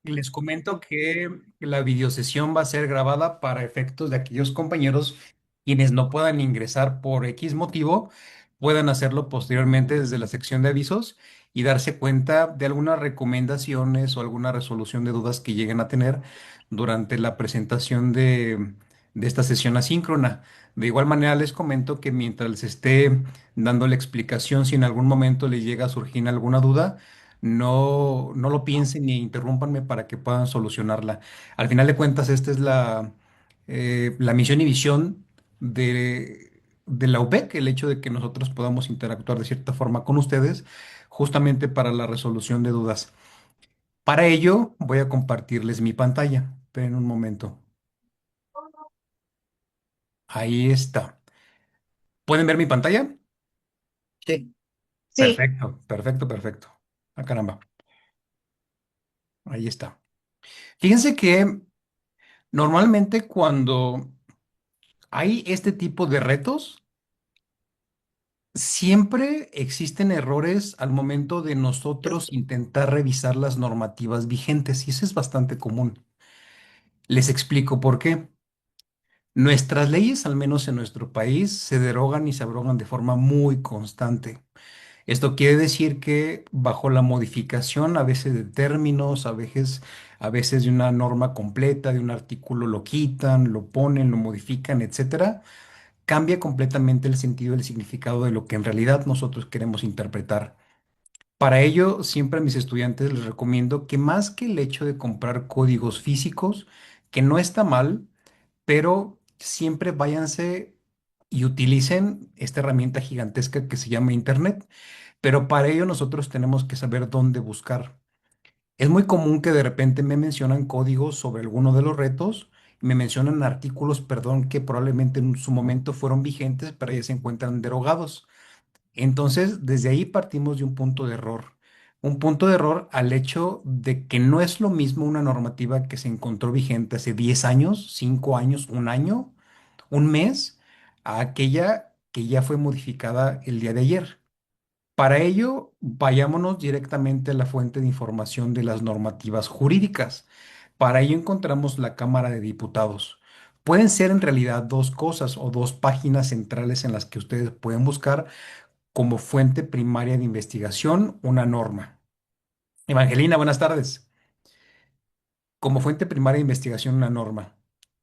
Les comento que la videosesión va a ser grabada para efectos de aquellos compañeros quienes no puedan ingresar por X motivo, puedan hacerlo posteriormente desde la sección de avisos y darse cuenta de algunas recomendaciones o alguna resolución de dudas que lleguen a tener durante la presentación de esta sesión asíncrona. De igual manera, les comento que mientras les esté dando la explicación, si en algún momento les llega a surgir alguna duda, no lo piensen ni interrúmpanme para que puedan solucionarla. Al final de cuentas, esta es la misión y visión de la UPEC, el hecho de que nosotros podamos interactuar de cierta forma con ustedes, justamente para la resolución de dudas. Para ello, voy a compartirles mi pantalla. Esperen un momento. Ahí está. ¿Pueden ver mi pantalla? Sí. Sí. Perfecto, perfecto, perfecto. Ah, caramba. Ahí está. Fíjense que normalmente cuando hay este tipo de retos, siempre existen errores al momento de nosotros intentar revisar las normativas vigentes y eso es bastante común. Les explico por qué. Nuestras leyes, al menos en nuestro país, se derogan y se abrogan de forma muy constante. Esto quiere decir que bajo la modificación a veces de términos, a veces de una norma completa, de un artículo lo quitan, lo ponen, lo modifican, etcétera, cambia completamente el sentido y el significado de lo que en realidad nosotros queremos interpretar. Para ello, siempre a mis estudiantes les recomiendo que más que el hecho de comprar códigos físicos, que no está mal, pero siempre váyanse y utilicen esta herramienta gigantesca que se llama Internet. Pero para ello nosotros tenemos que saber dónde buscar. Es muy común que de repente me mencionan códigos sobre alguno de los retos, me mencionan artículos, perdón, que probablemente en su momento fueron vigentes, pero ya se encuentran derogados. Entonces, desde ahí partimos de un punto de error. Un punto de error al hecho de que no es lo mismo una normativa que se encontró vigente hace 10 años, 5 años, un año, un mes, a aquella que ya fue modificada el día de ayer. Para ello, vayámonos directamente a la fuente de información de las normativas jurídicas. Para ello encontramos la Cámara de Diputados. Pueden ser en realidad dos cosas o dos páginas centrales en las que ustedes pueden buscar como fuente primaria de investigación una norma. Evangelina, buenas tardes. Como fuente primaria de investigación una norma.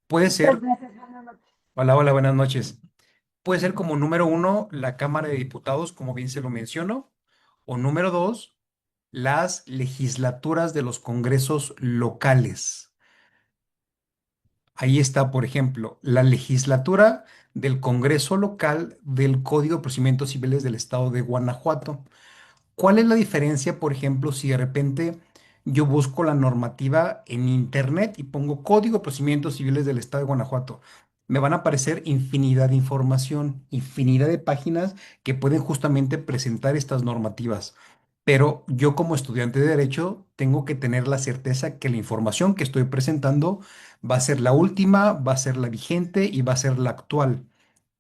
Puede Muchas ser, gracias, buenas noches. hola, hola, buenas noches. Puede ser como número uno la Cámara de Diputados, como bien se lo menciono, o número dos, las legislaturas de los congresos locales. Ahí está, por ejemplo, la legislatura del Congreso local del Código de Procedimientos Civiles del Estado de Guanajuato. ¿Cuál es la diferencia, por ejemplo, si de repente yo busco la normativa en internet y pongo Código de Procedimientos Civiles del Estado de Guanajuato? Me van a aparecer infinidad de información, infinidad de páginas que pueden justamente presentar estas normativas. Pero yo como estudiante de derecho tengo que tener la certeza que la información que estoy presentando va a ser la última, va a ser la vigente y va a ser la actual.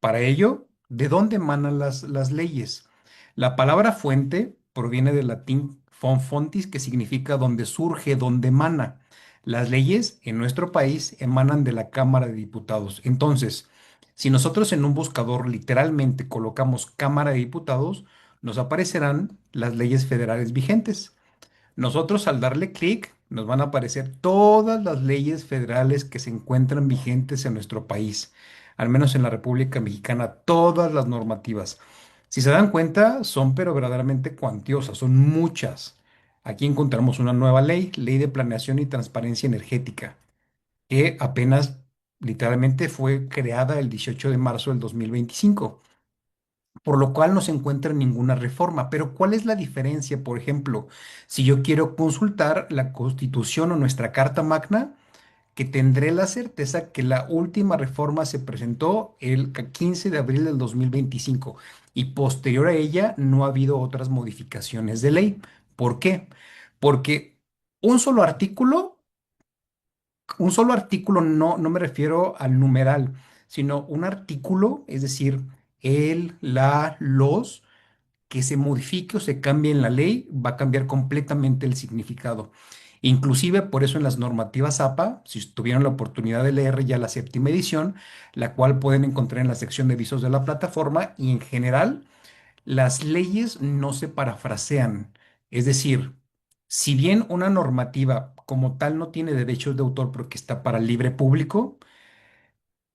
Para ello, ¿de dónde emanan las leyes? La palabra fuente proviene del latín fontis, que significa donde surge, donde emana. Las leyes en nuestro país emanan de la Cámara de Diputados. Entonces, si nosotros en un buscador literalmente colocamos Cámara de Diputados, nos aparecerán las leyes federales vigentes. Nosotros al darle clic nos van a aparecer todas las leyes federales que se encuentran vigentes en nuestro país, al menos en la República Mexicana, todas las normativas. Si se dan cuenta, son pero verdaderamente cuantiosas, son muchas. Aquí encontramos una nueva ley, Ley de Planeación y Transparencia Energética, que apenas literalmente fue creada el 18 de marzo del 2025, por lo cual no se encuentra ninguna reforma. Pero ¿cuál es la diferencia? Por ejemplo, si yo quiero consultar la Constitución o nuestra Carta Magna, que tendré la certeza que la última reforma se presentó el 15 de abril del 2025 y posterior a ella no ha habido otras modificaciones de ley. ¿Por qué? Porque un solo artículo, un solo artículo no me refiero al numeral, sino un artículo, es decir, los que se modifique o se cambie en la ley, va a cambiar completamente el significado. Inclusive por eso en las normativas APA, si tuvieron la oportunidad de leer ya la séptima edición, la cual pueden encontrar en la sección de visos de la plataforma, y en general las leyes no se parafrasean. Es decir, si bien una normativa como tal no tiene derechos de autor porque está para libre público,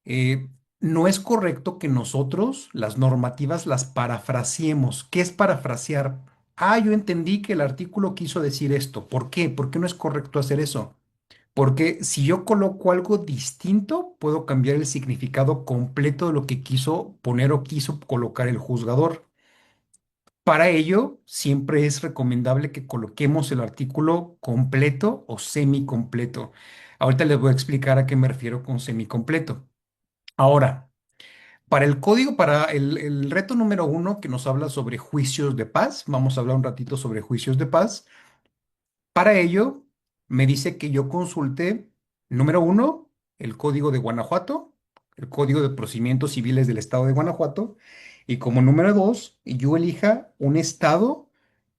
eh, no es correcto que nosotros las normativas las parafraseemos. ¿Qué es parafrasear? Ah, yo entendí que el artículo quiso decir esto. ¿Por qué? ¿Por qué no es correcto hacer eso? Porque si yo coloco algo distinto, puedo cambiar el significado completo de lo que quiso poner o quiso colocar el juzgador. Para ello, siempre es recomendable que coloquemos el artículo completo o semicompleto. Ahorita les voy a explicar a qué me refiero con semicompleto. Ahora, para el reto número uno que nos habla sobre juicios de paz, vamos a hablar un ratito sobre juicios de paz. Para ello, me dice que yo consulte, número uno, el Código de Guanajuato, el Código de Procedimientos Civiles del Estado de Guanajuato, y como número dos, yo elija un estado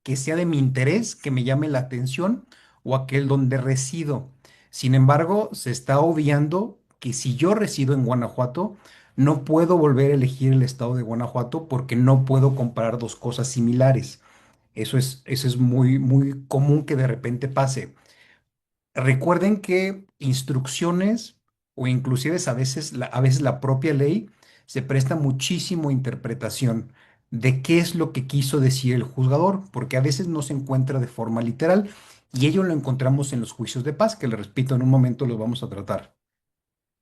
que sea de mi interés, que me llame la atención, o aquel donde resido. Sin embargo, se está obviando que si yo resido en Guanajuato, no puedo volver a elegir el estado de Guanajuato porque no puedo comparar dos cosas similares. Eso es muy, muy común que de repente pase. Recuerden que instrucciones o inclusive a veces la propia ley se presta muchísimo a interpretación de qué es lo que quiso decir el juzgador, porque a veces no se encuentra de forma literal y ello lo encontramos en los juicios de paz, que les repito, en un momento los vamos a tratar.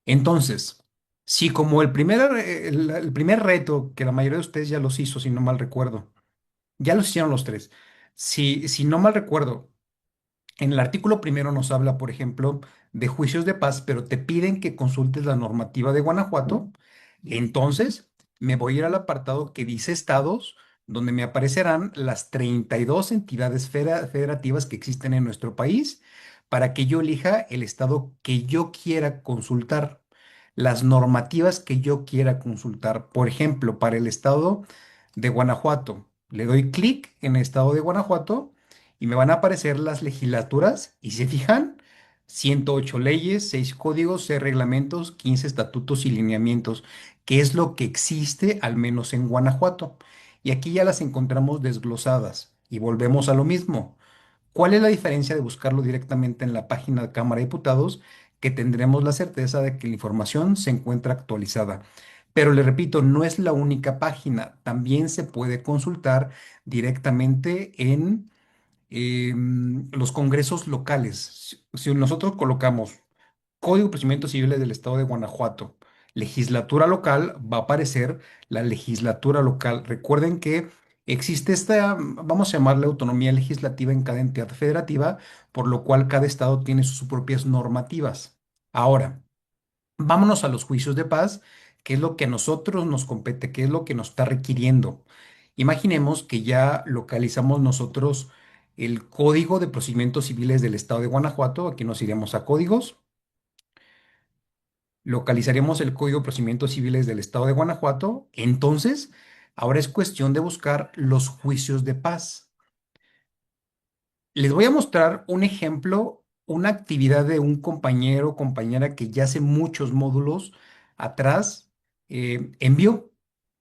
Entonces, si como el primer reto, que la mayoría de ustedes ya los hizo, si no mal recuerdo, ya los hicieron los tres. Si no mal recuerdo, en el artículo primero nos habla, por ejemplo, de juicios de paz, pero te piden que consultes la normativa de Guanajuato. Entonces, me voy a ir al apartado que dice estados, donde me aparecerán las 32 entidades federativas que existen en nuestro país, para que yo elija el estado que yo quiera consultar, las normativas que yo quiera consultar. Por ejemplo, para el estado de Guanajuato, le doy clic en el estado de Guanajuato y me van a aparecer las legislaturas y si se fijan, 108 leyes, 6 códigos, 6 reglamentos, 15 estatutos y lineamientos, que es lo que existe al menos en Guanajuato. Y aquí ya las encontramos desglosadas y volvemos a lo mismo. ¿Cuál es la diferencia de buscarlo directamente en la página de Cámara de Diputados? Que tendremos la certeza de que la información se encuentra actualizada. Pero le repito, no es la única página, también se puede consultar directamente en los congresos locales. Si nosotros colocamos Código de Procedimientos Civiles del Estado de Guanajuato, legislatura local, va a aparecer la legislatura local. Recuerden que existe esta, vamos a llamarle autonomía legislativa en cada entidad federativa, por lo cual cada estado tiene sus propias normativas. Ahora, vámonos a los juicios de paz, qué es lo que a nosotros nos compete, qué es lo que nos está requiriendo. Imaginemos que ya localizamos nosotros el Código de Procedimientos Civiles del Estado de Guanajuato. Aquí nos iremos a códigos. Localizaremos el Código de Procedimientos Civiles del Estado de Guanajuato. Entonces, ahora es cuestión de buscar los juicios de paz. Les voy a mostrar un ejemplo, una actividad de un compañero o compañera que ya hace muchos módulos atrás envió,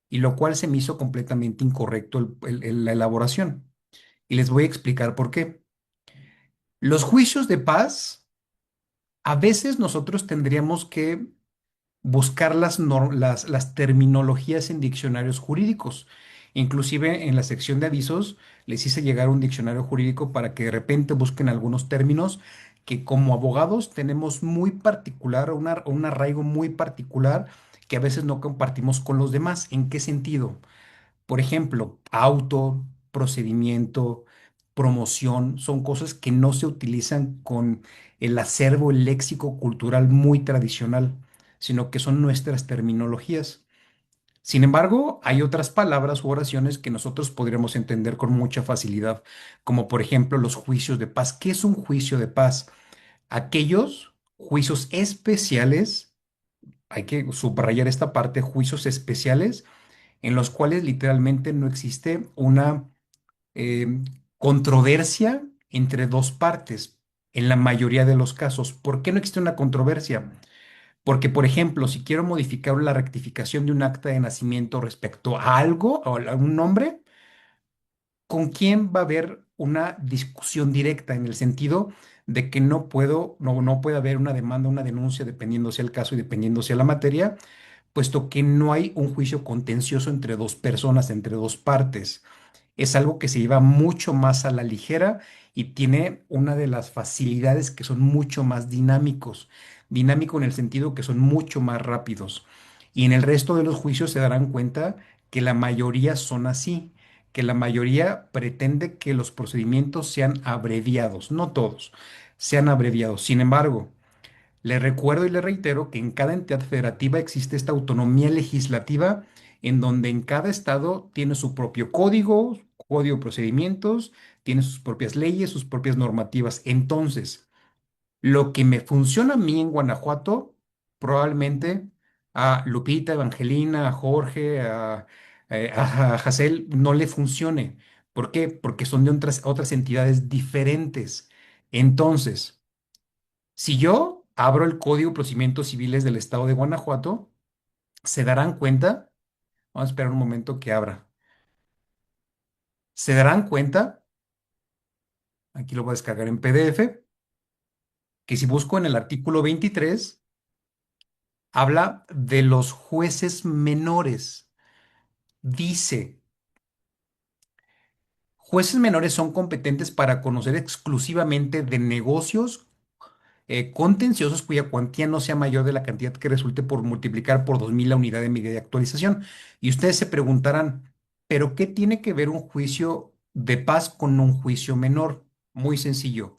y lo cual se me hizo completamente incorrecto la elaboración. Y les voy a explicar por qué. Los juicios de paz, a veces nosotros tendríamos que buscar las terminologías en diccionarios jurídicos. Inclusive en la sección de avisos les hice llegar un diccionario jurídico para que de repente busquen algunos términos que como abogados tenemos muy particular, un arraigo muy particular que a veces no compartimos con los demás. ¿En qué sentido? Por ejemplo, auto, procedimiento, promoción, son cosas que no se utilizan con el acervo, el léxico cultural muy tradicional, sino que son nuestras terminologías. Sin embargo, hay otras palabras u oraciones que nosotros podríamos entender con mucha facilidad, como por ejemplo los juicios de paz. ¿Qué es un juicio de paz? Aquellos juicios especiales, hay que subrayar esta parte, juicios especiales en los cuales literalmente no existe una eh, controversia entre dos partes. en la mayoría de los casos. ¿Por qué no existe una controversia? Porque, por ejemplo, si quiero modificar la rectificación de un acta de nacimiento respecto a algo o a un nombre, ¿con quién va a haber una discusión directa en el sentido de que no puede haber una demanda, una denuncia, dependiendo sea el caso y dependiendo sea la materia, puesto que no hay un juicio contencioso entre dos personas, entre dos partes? Es algo que se lleva mucho más a la ligera y tiene una de las facilidades que son mucho más dinámicos. Dinámico en el sentido que son mucho más rápidos. Y en el resto de los juicios se darán cuenta que la mayoría son así, que la mayoría pretende que los procedimientos sean abreviados, no todos, sean abreviados. Sin embargo, le recuerdo y le reitero que en cada entidad federativa existe esta autonomía legislativa en donde en cada estado tiene su propio código, código de procedimientos, tiene sus propias leyes, sus propias normativas. Entonces, lo que me funciona a mí en Guanajuato, probablemente a Lupita, a Evangelina, a Jorge, a Jacel no le funcione. ¿Por qué? Porque son de otras entidades diferentes. Entonces, si yo abro el Código de Procedimientos Civiles del Estado de Guanajuato, se darán cuenta, vamos a esperar un momento que abra, se darán cuenta, aquí lo voy a descargar en PDF, que si busco en el artículo 23, habla de los jueces menores. Dice, jueces menores son competentes para conocer exclusivamente de negocios contenciosos cuya cuantía no sea mayor de la cantidad que resulte por multiplicar por 2000 la unidad de medida de actualización. Y ustedes se preguntarán, ¿pero qué tiene que ver un juicio de paz con un juicio menor? Muy sencillo.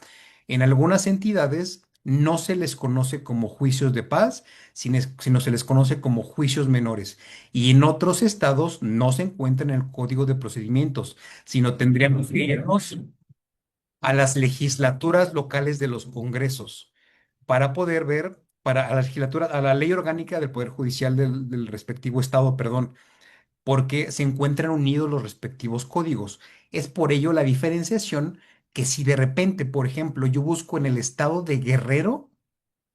En algunas entidades no se les conoce como juicios de paz, sino se les conoce como juicios menores. Y en otros estados no se encuentran en el Código de Procedimientos, sino tendríamos que irnos a las legislaturas locales de los congresos para poder ver, para a la legislatura, a la ley orgánica del Poder Judicial del respectivo estado, perdón, porque se encuentran unidos los respectivos códigos. Es por ello la diferenciación que si de repente, por ejemplo, yo busco en el estado de Guerrero,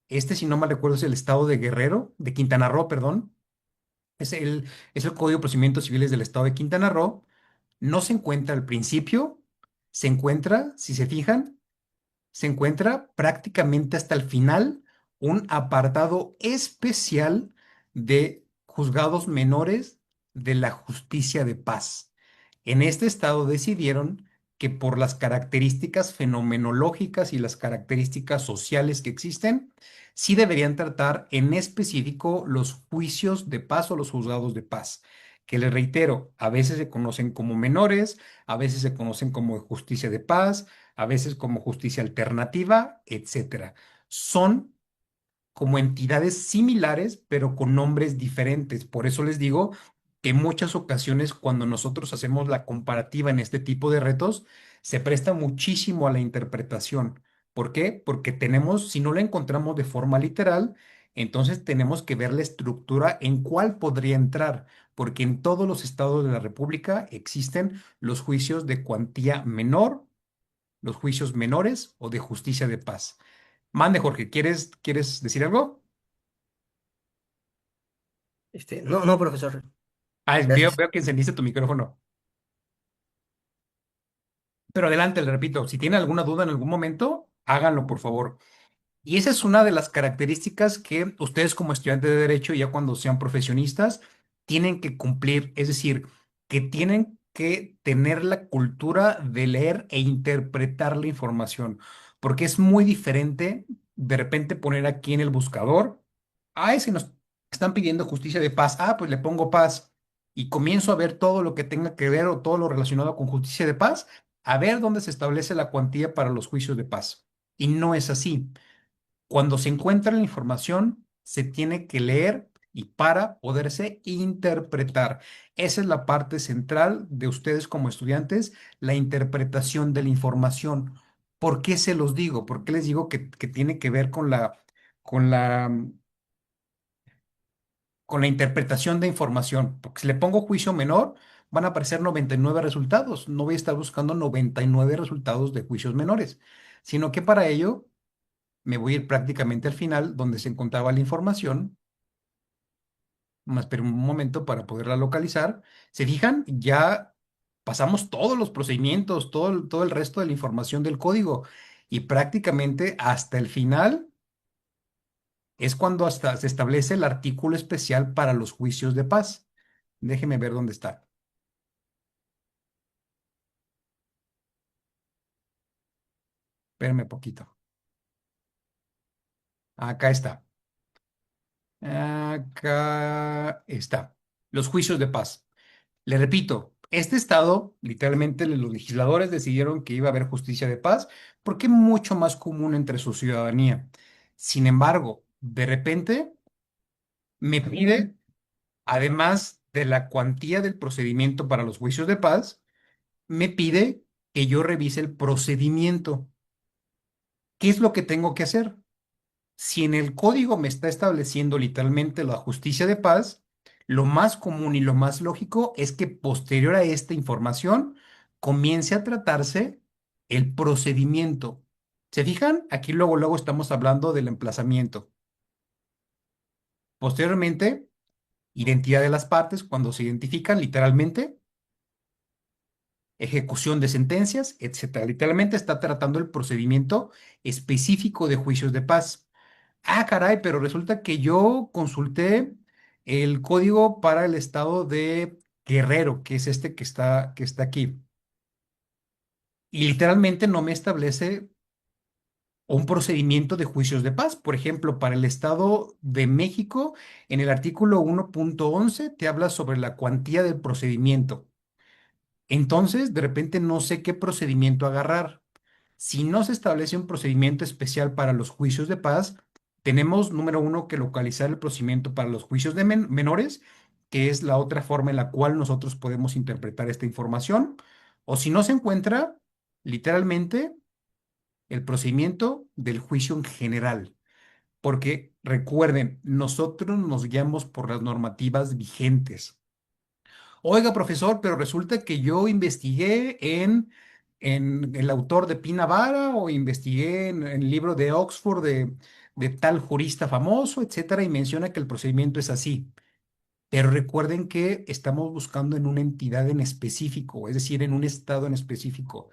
si no mal recuerdo es el estado de Guerrero, de Quintana Roo, perdón, es el Código de Procedimientos Civiles del estado de Quintana Roo, no se encuentra al principio, se encuentra, si se fijan, se encuentra prácticamente hasta el final un apartado especial de juzgados menores de la justicia de paz. En este estado decidieron que por las características fenomenológicas y las características sociales que existen, sí deberían tratar en específico los juicios de paz o los juzgados de paz, que les reitero, a veces se conocen como menores, a veces se conocen como de justicia de paz, a veces como justicia alternativa, etcétera. Son como entidades similares, pero con nombres diferentes. Por eso les digo que en muchas ocasiones cuando nosotros hacemos la comparativa en este tipo de retos, se presta muchísimo a la interpretación. ¿Por qué? Porque tenemos, si no la encontramos de forma literal, entonces tenemos que ver la estructura en cuál podría entrar, porque en todos los estados de la República existen los juicios de cuantía menor, los juicios menores o de justicia de paz. Mande, Jorge, ¿quieres decir algo? No, no, profesor, Veo, gracias. veo que encendiste tu micrófono. Pero adelante, le repito, si tiene alguna duda en algún momento, háganlo, por favor. Y esa es una de las características que ustedes como estudiantes de derecho, ya cuando sean profesionistas, tienen que cumplir. Es decir, que tienen que tener la cultura de leer e interpretar la información. Porque es muy diferente de repente poner aquí en el buscador, ay, si nos están pidiendo justicia de paz, pues le pongo paz y comienzo a ver todo lo que tenga que ver o todo lo relacionado con justicia de paz, a ver dónde se establece la cuantía para los juicios de paz. Y no es así. Cuando se encuentra la información, se tiene que leer y para poderse interpretar. Esa es la parte central de ustedes como estudiantes, la interpretación de la información. ¿Por qué se los digo? ¿Por qué les digo que tiene que ver con la, con la interpretación de información? Porque si le pongo juicio menor, van a aparecer 99 resultados. No voy a estar buscando 99 resultados de juicios menores, sino que para ello me voy a ir prácticamente al final, donde se encontraba la información. Más pero un momento para poderla localizar. ¿Se fijan? Ya pasamos todos los procedimientos, todo el resto de la información del código. Y prácticamente hasta el final es cuando hasta se establece el artículo especial para los juicios de paz. Déjeme ver dónde está. Espérame poquito. Acá está. Acá está. Los juicios de paz. Le repito, este estado, literalmente los legisladores decidieron que iba a haber justicia de paz porque es mucho más común entre su ciudadanía. Sin embargo, de repente me pide, además de la cuantía del procedimiento para los juicios de paz, me pide que yo revise el procedimiento. ¿Qué es lo que tengo que hacer? Si en el código me está estableciendo literalmente la justicia de paz, lo más común y lo más lógico es que posterior a esta información comience a tratarse el procedimiento. ¿Se fijan? Aquí luego estamos hablando del emplazamiento. Posteriormente, identidad de las partes, cuando se identifican literalmente, ejecución de sentencias, etcétera. Literalmente está tratando el procedimiento específico de juicios de paz. Ah, caray, pero resulta que yo consulté el código para el estado de Guerrero, que es este que está aquí. Y literalmente no me establece un procedimiento de juicios de paz. Por ejemplo, para el estado de México, en el artículo 1.11 te habla sobre la cuantía del procedimiento. Entonces, de repente no sé qué procedimiento agarrar. Si no se establece un procedimiento especial para los juicios de paz, tenemos, número uno, que localizar el procedimiento para los juicios de menores, que es la otra forma en la cual nosotros podemos interpretar esta información. O si no se encuentra, literalmente, el procedimiento del juicio en general. Porque recuerden, nosotros nos guiamos por las normativas vigentes. Oiga, profesor, pero resulta que yo investigué en el autor de Pina Vara o investigué en el libro de Oxford de tal jurista famoso, etcétera, y menciona que el procedimiento es así. Pero recuerden que estamos buscando en una entidad en específico, es decir, en un estado en específico.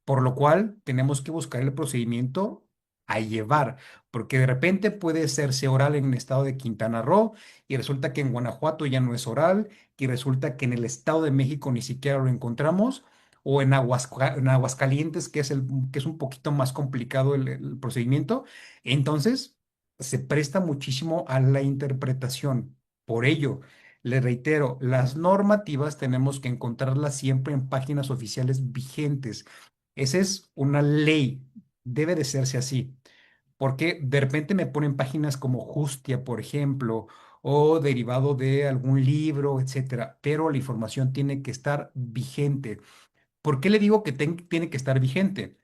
Por lo cual tenemos que buscar el procedimiento a llevar, porque de repente puede hacerse oral en el estado de Quintana Roo y resulta que en Guanajuato ya no es oral y resulta que en el estado de México ni siquiera lo encontramos o en Aguascalientes, que es un poquito más complicado el procedimiento. Entonces, se presta muchísimo a la interpretación. Por ello, le reitero, las normativas tenemos que encontrarlas siempre en páginas oficiales vigentes. Esa es una ley, debe de serse así, porque de repente me ponen páginas como Justia, por ejemplo, o derivado de algún libro, etcétera, pero la información tiene que estar vigente. ¿Por qué le digo que tiene que estar vigente?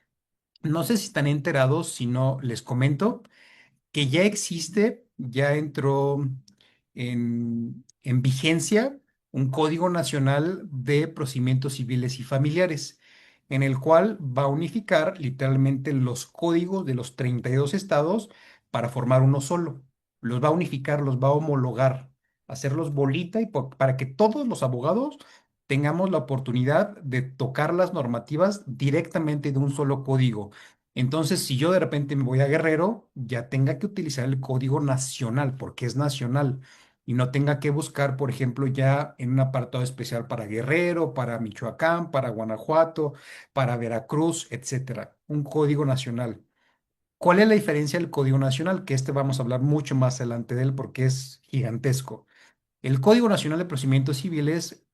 No sé si están enterados, si no les comento que ya existe, ya entró en vigencia un Código Nacional de Procedimientos Civiles y Familiares, en el cual va a unificar literalmente los códigos de los 32 estados para formar uno solo. Los va a unificar, los va a homologar, hacerlos bolita y para que todos los abogados tengamos la oportunidad de tocar las normativas directamente de un solo código. Entonces, si yo de repente me voy a Guerrero, ya tenga que utilizar el código nacional, porque es nacional, y no tenga que buscar, por ejemplo, ya en un apartado especial para Guerrero, para Michoacán, para Guanajuato, para Veracruz, etcétera. Un código nacional. ¿Cuál es la diferencia del código nacional? Que este vamos a hablar mucho más adelante de él porque es gigantesco. El Código Nacional de Procedimientos Civiles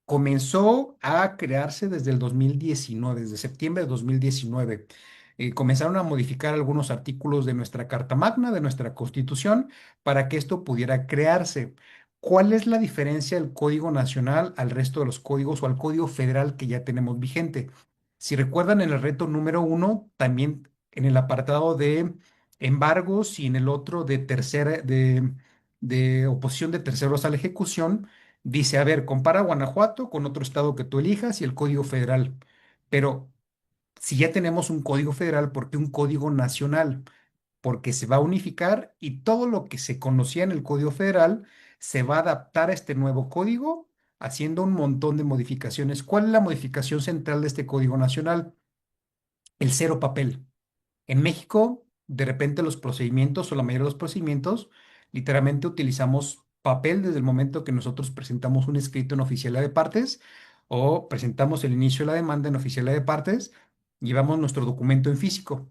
comenzó a crearse desde el 2019, desde septiembre de 2019. Comenzaron a modificar algunos artículos de nuestra Carta Magna, de nuestra Constitución, para que esto pudiera crearse. ¿Cuál es la diferencia del Código Nacional al resto de los códigos o al Código Federal que ya tenemos vigente? Si recuerdan en el reto número uno, también en el apartado de embargos y en el otro de tercera, de oposición de terceros a la ejecución, dice, a ver, compara Guanajuato con otro estado que tú elijas y el Código Federal. Pero si ya tenemos un Código Federal, ¿por qué un Código Nacional? porque se va a unificar y todo lo que se conocía en el Código Federal se va a adaptar a este nuevo código, haciendo un montón de modificaciones. ¿Cuál es la modificación central de este Código Nacional? El cero papel. En México, de repente los procedimientos o la mayoría de los procedimientos, literalmente utilizamos papel desde el momento que nosotros presentamos un escrito en oficialidad de partes o presentamos el inicio de la demanda en oficialidad de partes, llevamos nuestro documento en físico,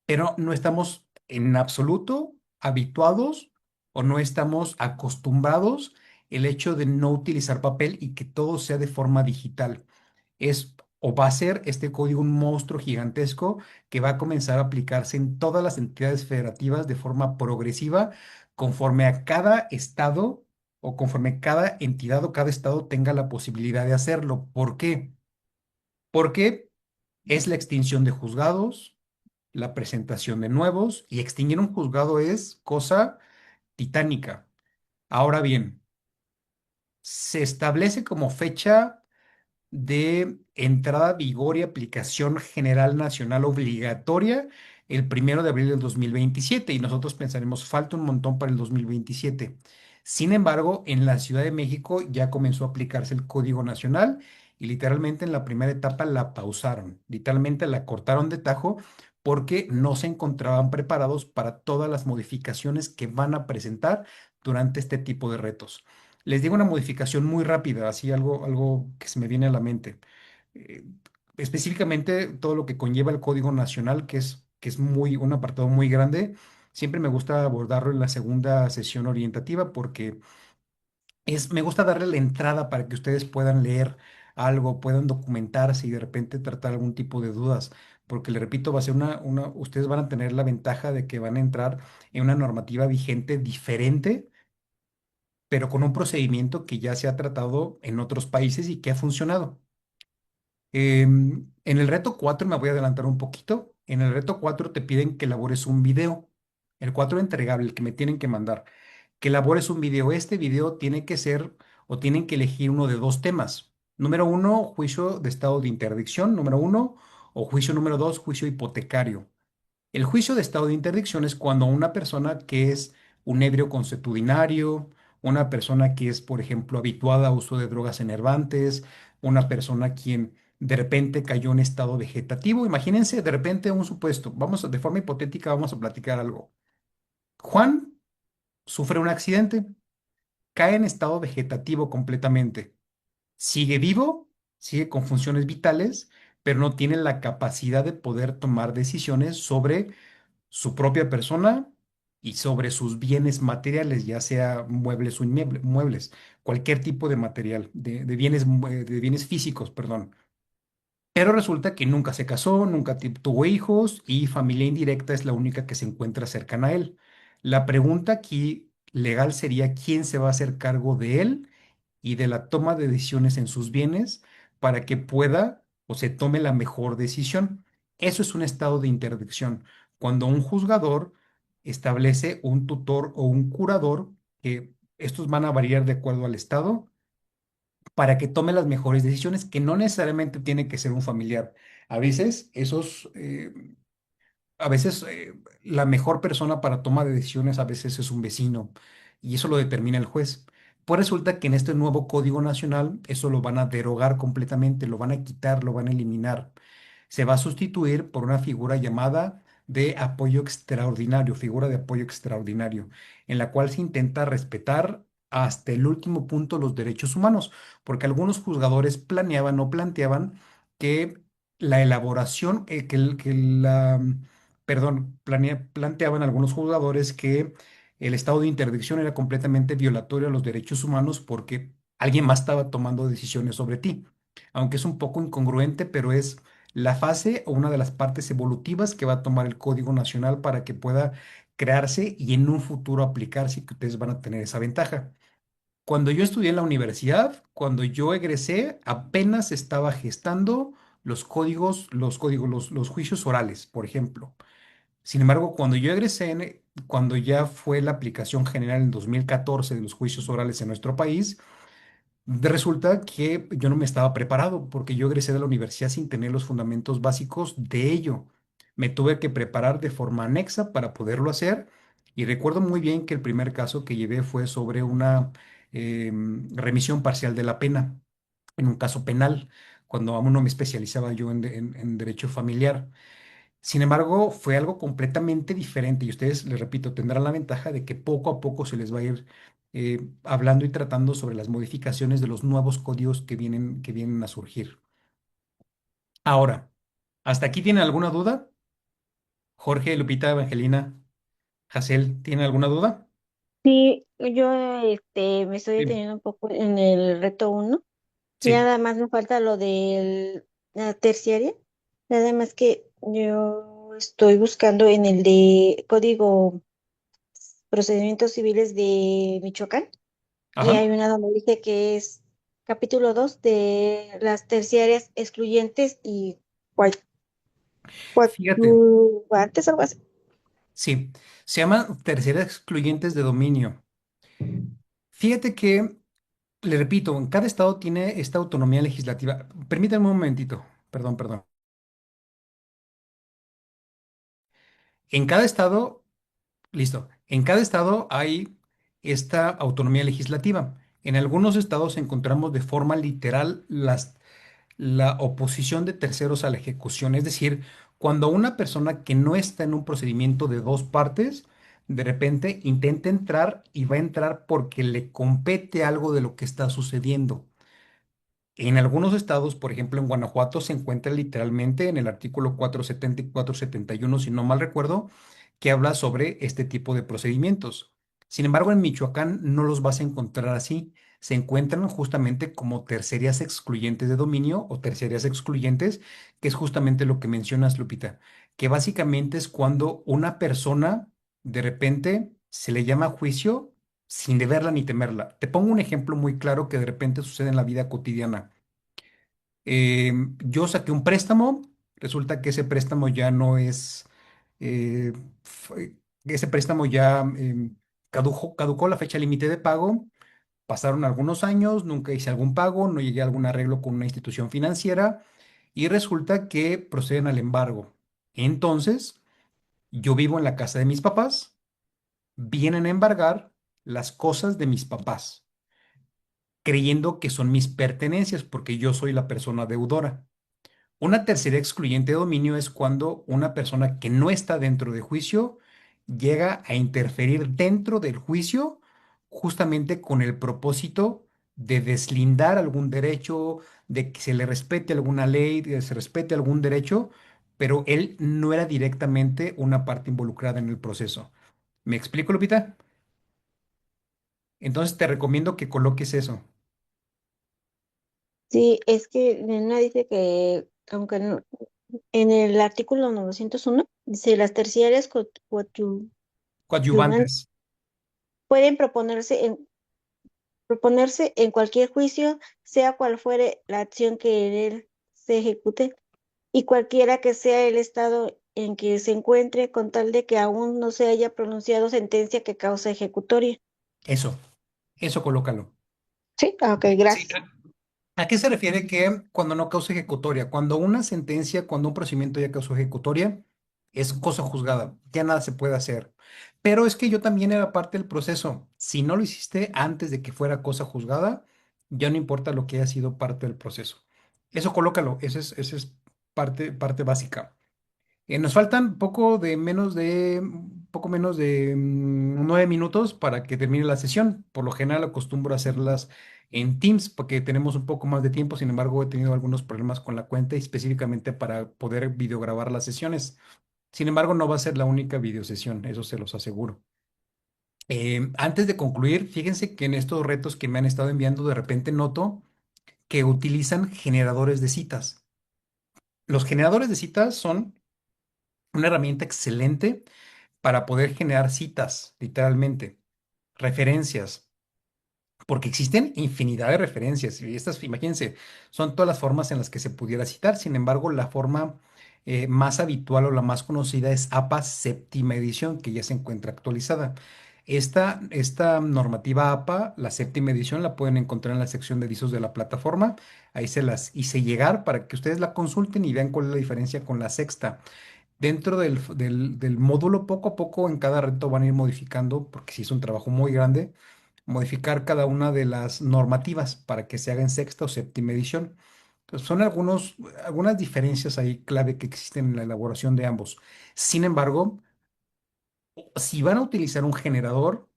pero no estamos en absoluto habituados o no estamos acostumbrados el hecho de no utilizar papel y que todo sea de forma digital. Es o va a ser este código un monstruo gigantesco que va a comenzar a aplicarse en todas las entidades federativas de forma progresiva conforme a cada estado o conforme cada entidad o cada estado tenga la posibilidad de hacerlo. ¿Por qué? Porque es la extinción de juzgados, la presentación de nuevos y extinguir un juzgado es cosa titánica. Ahora bien, se establece como fecha de entrada a vigor y aplicación general nacional obligatoria el 1 de abril del 2027 y nosotros pensaremos, falta un montón para el 2027. Sin embargo, en la Ciudad de México ya comenzó a aplicarse el Código Nacional y literalmente en la primera etapa la pausaron, literalmente la cortaron de tajo porque no se encontraban preparados para todas las modificaciones que van a presentar durante este tipo de retos. Les digo una modificación muy rápida, así algo que se me viene a la mente. Eh, Específicamente todo lo que conlleva el Código Nacional, que es un apartado muy grande. Siempre me gusta abordarlo en la segunda sesión orientativa porque me gusta darle la entrada para que ustedes puedan leer algo, puedan documentarse y de repente tratar algún tipo de dudas. Porque le repito, va a ser ustedes van a tener la ventaja de que van a entrar en una normativa vigente diferente pero con un procedimiento que ya se ha tratado en otros países y que ha funcionado. En el reto 4 me voy a adelantar un poquito. En el reto 4 te piden que elabores un video. El 4 entregable, el que me tienen que mandar. Que elabores un video. Este video tiene que ser o tienen que elegir uno de dos temas. Número uno, juicio de estado de interdicción. Número uno, o juicio número dos, juicio hipotecario. El juicio de estado de interdicción es cuando una persona que es un ebrio consuetudinario, una persona que es, por ejemplo, habituada a uso de drogas enervantes, una persona quien de repente cayó en estado vegetativo. Imagínense de repente un supuesto. De forma hipotética, vamos a platicar algo. Juan sufre un accidente, cae en estado vegetativo completamente. Sigue vivo, sigue con funciones vitales, pero no tiene la capacidad de poder tomar decisiones sobre su propia persona y sobre sus bienes materiales, ya sea muebles o muebles, cualquier tipo de material, de bienes físicos, perdón. Pero resulta que nunca se casó, nunca tuvo hijos y familia indirecta es la única que se encuentra cercana a él. La pregunta aquí legal sería quién se va a hacer cargo de él y de la toma de decisiones en sus bienes para que pueda o se tome la mejor decisión. Eso es un estado de interdicción. Cuando un juzgador establece un tutor o un curador, que estos van a variar de acuerdo al estado, para que tome las mejores decisiones, que no necesariamente tiene que ser un familiar. A veces la mejor persona para toma de decisiones a veces es un vecino y eso lo determina el juez. Pues resulta que en este nuevo Código Nacional eso lo van a derogar completamente, lo van a quitar, lo van a eliminar. Se va a sustituir por una figura llamada de apoyo extraordinario, figura de apoyo extraordinario, en la cual se intenta respetar hasta el último punto los derechos humanos, porque algunos juzgadores planeaban o planteaban que la elaboración, que la perdón, planteaban algunos jugadores que el estado de interdicción era completamente violatorio a los derechos humanos porque alguien más estaba tomando decisiones sobre ti. Aunque es un poco incongruente, pero es la fase o una de las partes evolutivas que va a tomar el Código Nacional para que pueda crearse y en un futuro aplicarse y que ustedes van a tener esa ventaja. Cuando yo estudié en la universidad, cuando yo egresé, apenas estaba gestando los juicios orales, por ejemplo. Sin embargo, cuando yo egresé, cuando ya fue la aplicación general en 2014 de los juicios orales en nuestro país, resulta que yo no me estaba preparado porque yo egresé de la universidad sin tener los fundamentos básicos de ello. Me tuve que preparar de forma anexa para poderlo hacer y recuerdo muy bien que el primer caso que llevé fue sobre una remisión parcial de la pena, en un caso penal, cuando aún no me especializaba yo en derecho familiar. Sin embargo, fue algo completamente diferente y ustedes, les repito, tendrán la ventaja de que poco a poco se les va a ir hablando y tratando sobre las modificaciones de los nuevos códigos que vienen a surgir. Ahora, ¿hasta aquí tienen alguna duda? Jorge, Lupita, Evangelina, Jacel, ¿tienen alguna duda? Sí, yo me estoy Dime. deteniendo un poco en el reto uno. Sí, Nada más me falta lo de la terciaria. Nada más que yo estoy buscando en el de Código Procedimientos Civiles de Michoacán y ajá. hay una donde dice que es capítulo 2 de las terciarias excluyentes y coadyuvantes, Fíjate, algo así. sí, se llaman terceras excluyentes de dominio. Fíjate que, le repito, en cada estado tiene esta autonomía legislativa. Permítanme un momentito, perdón, perdón. En cada estado Listo. En cada estado hay esta autonomía legislativa. En algunos estados encontramos de forma literal la oposición de terceros a la ejecución. Es decir, cuando una persona que no está en un procedimiento de dos partes, de repente intenta entrar y va a entrar porque le compete algo de lo que está sucediendo. En algunos estados, por ejemplo en Guanajuato, se encuentra literalmente en el artículo 470 y 471, si no mal recuerdo, que habla sobre este tipo de procedimientos. Sin embargo, en Michoacán no los vas a encontrar así. Se encuentran justamente como tercerías excluyentes de dominio o tercerías excluyentes, que es justamente lo que mencionas, Lupita, que básicamente es cuando una persona de repente se le llama a juicio sin deberla ni temerla. Te pongo un ejemplo muy claro que de repente sucede en la vida cotidiana. Yo saqué un préstamo, resulta que ese préstamo ya no es, eh, ese préstamo ya caducó la fecha límite de pago, pasaron algunos años, nunca hice algún pago, no llegué a algún arreglo con una institución financiera y resulta que proceden al embargo. Entonces, yo vivo en la casa de mis papás, vienen a embargar las cosas de mis papás, creyendo que son mis pertenencias porque yo soy la persona deudora. Una tercera excluyente de dominio es cuando una persona que no está dentro de juicio llega a interferir dentro del juicio justamente con el propósito de deslindar algún derecho, de que se le respete alguna ley, de que se respete algún derecho, pero él no era directamente una parte involucrada en el proceso. ¿Me explico, Lupita? Entonces te recomiendo que coloques eso. Sí, es que en una dice que, aunque en el artículo 901 dice las terciarias coadyuvantes Coadyuvantes. pueden proponerse en cualquier juicio, sea cual fuere la acción que en él se ejecute, y cualquiera que sea el estado en que se encuentre, con tal de que aún no se haya pronunciado sentencia que causa ejecutoria. Eso, eso colócalo. Sí, ok, Sí, gracias. ¿a qué se refiere que cuando no causa ejecutoria? Cuando una sentencia, cuando un procedimiento ya causó ejecutoria, es cosa juzgada, ya nada se puede hacer. Pero es que yo también era parte del proceso. Si no lo hiciste antes de que fuera cosa juzgada, ya no importa lo que haya sido parte del proceso. Eso colócalo, esa es parte básica. Nos faltan poco menos de 9 minutos para que termine la sesión. Por lo general acostumbro a hacerlas en Teams porque tenemos un poco más de tiempo. Sin embargo, he tenido algunos problemas con la cuenta y específicamente para poder videograbar las sesiones. Sin embargo, no va a ser la única videosesión, eso se los aseguro. Antes de concluir, fíjense que en estos retos que me han estado enviando, de repente noto que utilizan generadores de citas. Los generadores de citas son una herramienta excelente para poder generar citas, literalmente, referencias, porque existen infinidad de referencias y estas, imagínense, son todas las formas en las que se pudiera citar. Sin embargo, la forma más habitual o la más conocida es APA séptima edición, que ya se encuentra actualizada. Esta normativa APA, la séptima edición, la pueden encontrar en la sección de avisos de la plataforma. Ahí se las hice llegar para que ustedes la consulten y vean cuál es la diferencia con la sexta. Dentro del módulo, poco a poco en cada reto van a ir modificando, porque si es un trabajo muy grande, modificar cada una de las normativas para que se haga en sexta o séptima edición. Entonces, son algunas diferencias ahí clave que existen en la elaboración de ambos. Sin embargo, si van a utilizar un generador,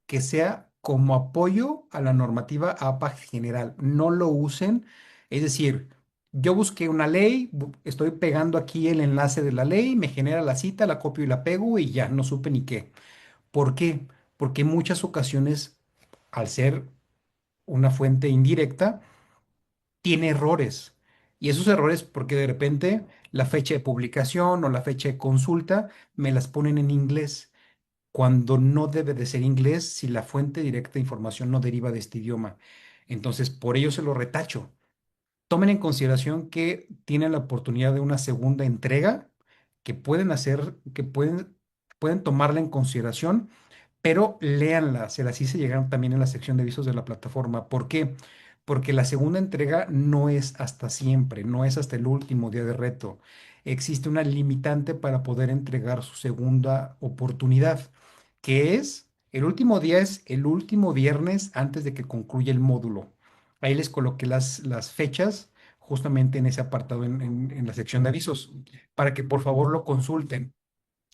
que sea como apoyo a la normativa APA general. No lo usen. Es decir, yo busqué una ley, estoy pegando aquí el enlace de la ley, me genera la cita, la copio y la pego y ya no supe ni qué. ¿Por qué? Porque en muchas ocasiones, al ser una fuente indirecta, tiene errores. Y esos errores, porque de repente la fecha de publicación o la fecha de consulta me las ponen en inglés cuando no debe de ser inglés si la fuente directa de información no deriva de este idioma. Entonces, por ello se lo retacho. Tomen en consideración que tienen la oportunidad de una segunda entrega que pueden hacer, pueden tomarla en consideración, pero léanla, se las hice llegar también en la sección de avisos de la plataforma. ¿Por qué? Porque la segunda entrega no es hasta siempre, no es hasta el último día de reto. Existe una limitante para poder entregar su segunda oportunidad, que es el último día, es el último viernes antes de que concluya el módulo. Ahí les coloqué las fechas justamente en ese apartado en la sección de avisos, para que por favor lo consulten.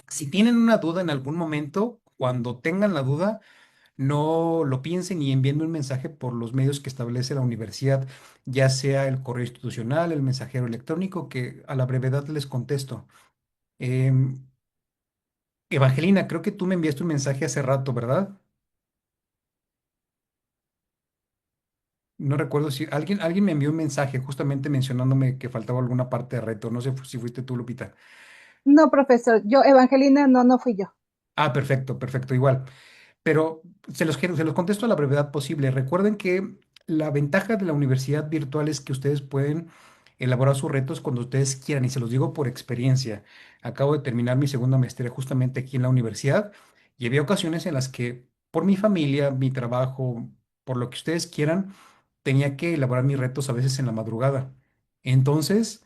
Si tienen una duda en algún momento, cuando tengan la duda, no lo piensen y envíenme un mensaje por los medios que establece la universidad, ya sea el correo institucional, el mensajero electrónico, que a la brevedad les contesto. Em, Evangelina, creo que tú me enviaste un mensaje hace rato, ¿verdad? No recuerdo si alguien me envió un mensaje justamente mencionándome que faltaba alguna parte de reto. No sé si fuiste tú, Lupita. No, profesor, yo, Evangelina, no, no fui yo. Ah, perfecto, perfecto, igual. Pero se los contesto a la brevedad posible. Recuerden que la ventaja de la universidad virtual es que ustedes pueden elaborar sus retos cuando ustedes quieran, y se los digo por experiencia. Acabo de terminar mi segunda maestría justamente aquí en la universidad y había ocasiones en las que por mi familia, mi trabajo, por lo que ustedes quieran, tenía que elaborar mis retos a veces en la madrugada. Entonces,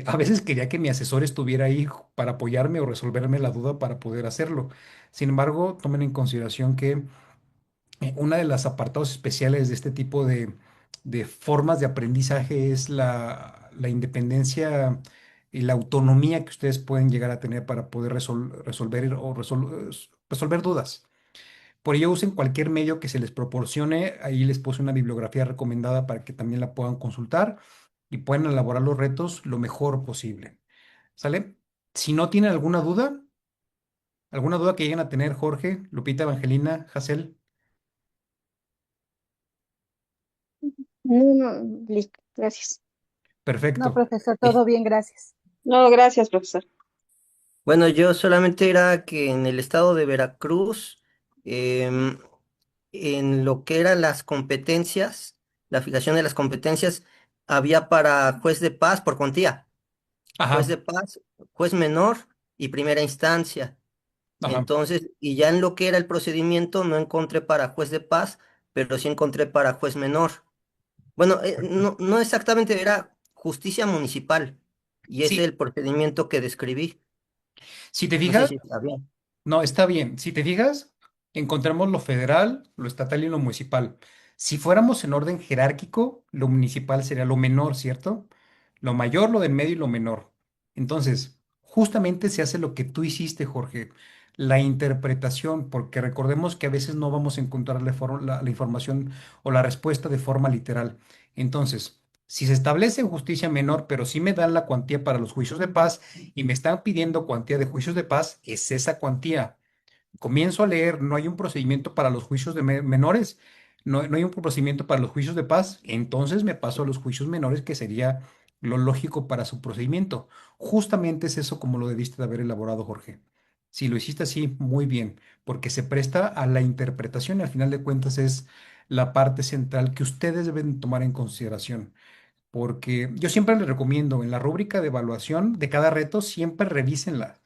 a veces quería que mi asesor estuviera ahí para apoyarme o resolverme la duda para poder hacerlo. Sin embargo, tomen en consideración que una de las apartados especiales de este tipo de formas de aprendizaje es la independencia y la autonomía que ustedes pueden llegar a tener para poder resolver resolver dudas. Por ello, usen cualquier medio que se les proporcione. Ahí les puse una bibliografía recomendada para que también la puedan consultar y puedan elaborar los retos lo mejor posible. ¿Sale? Si no tienen alguna duda que lleguen a tener, Jorge, Lupita, Evangelina, Hazel, No, no, listo, gracias. No, perfecto. profesor, todo Eh, bien, gracias. No, gracias, profesor. Bueno, yo solamente era que en el estado de Veracruz, em, en lo que eran las competencias, la fijación de las competencias, había para juez de paz por cuantía, juez de Ajá, paz, juez menor y primera instancia. ajá. Entonces, y ya en lo que era el procedimiento, no encontré para juez de paz, pero sí encontré para juez menor. Bueno, no, no exactamente, era justicia municipal, y ese es Sí, el procedimiento que describí. si te No sé fijas, si está bien. no, está bien. Si te fijas, encontramos lo federal, lo estatal y lo municipal. Si fuéramos en orden jerárquico, lo municipal sería lo menor, ¿cierto? Lo mayor, lo del medio y lo menor. Entonces, justamente se hace lo que tú hiciste, Jorge, la interpretación, porque recordemos que a veces no vamos a encontrar la información o la respuesta de forma literal. Entonces, si se establece justicia menor, pero sí me dan la cuantía para los juicios de paz y me están pidiendo cuantía de juicios de paz, es esa cuantía. Comienzo a leer, no hay un procedimiento para los juicios de menores, no hay un procedimiento para los juicios de paz, entonces me paso a los juicios menores, que sería lo lógico para su procedimiento. Justamente es eso como lo debiste de haber elaborado, Jorge. Si lo hiciste así, muy bien, porque se presta a la interpretación y al final de cuentas es la parte central que ustedes deben tomar en consideración. Porque yo siempre les recomiendo en la rúbrica de evaluación de cada reto, siempre revísenla,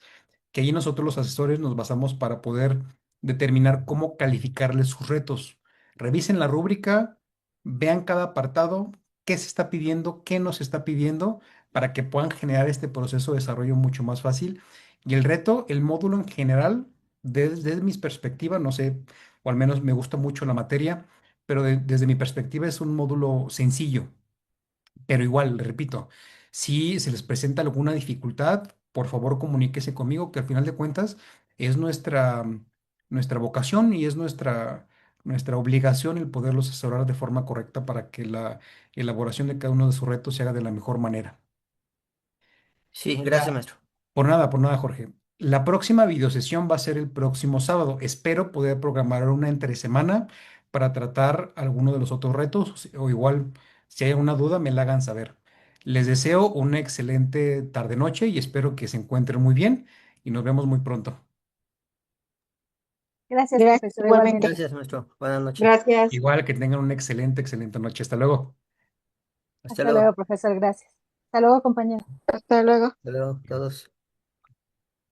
que ahí nosotros los asesores nos basamos para poder determinar cómo calificarles sus retos. Revisen la rúbrica, vean cada apartado, qué se está pidiendo, qué nos está pidiendo, para que puedan generar este proceso de desarrollo mucho más fácil Y el reto, el módulo en general, desde mis perspectivas, no sé, o al menos me gusta mucho la materia, pero desde mi perspectiva es un módulo sencillo. Pero igual, repito, si se les presenta alguna dificultad, por favor comuníquese conmigo, que al final de cuentas es nuestra vocación y es nuestra obligación el poderlos asesorar de forma correcta para que la elaboración de cada uno de sus retos se haga de la mejor manera. Sí, gracias, La- maestro. por nada, Jorge. La próxima videosesión va a ser el próximo sábado. Espero poder programar una entre semana para tratar alguno de los otros retos o igual, si hay alguna duda, me la hagan saber. Les deseo una excelente tarde-noche y espero que se encuentren muy bien y nos vemos muy pronto. Gracias, Gracias profesor, igualmente. igualmente. Gracias, maestro. Buenas noches. Gracias. Igual que tengan una excelente noche. Hasta luego. Hasta Hasta luego, luego. profesor, gracias. Hasta luego, compañero. Hasta luego. Hasta luego, todos.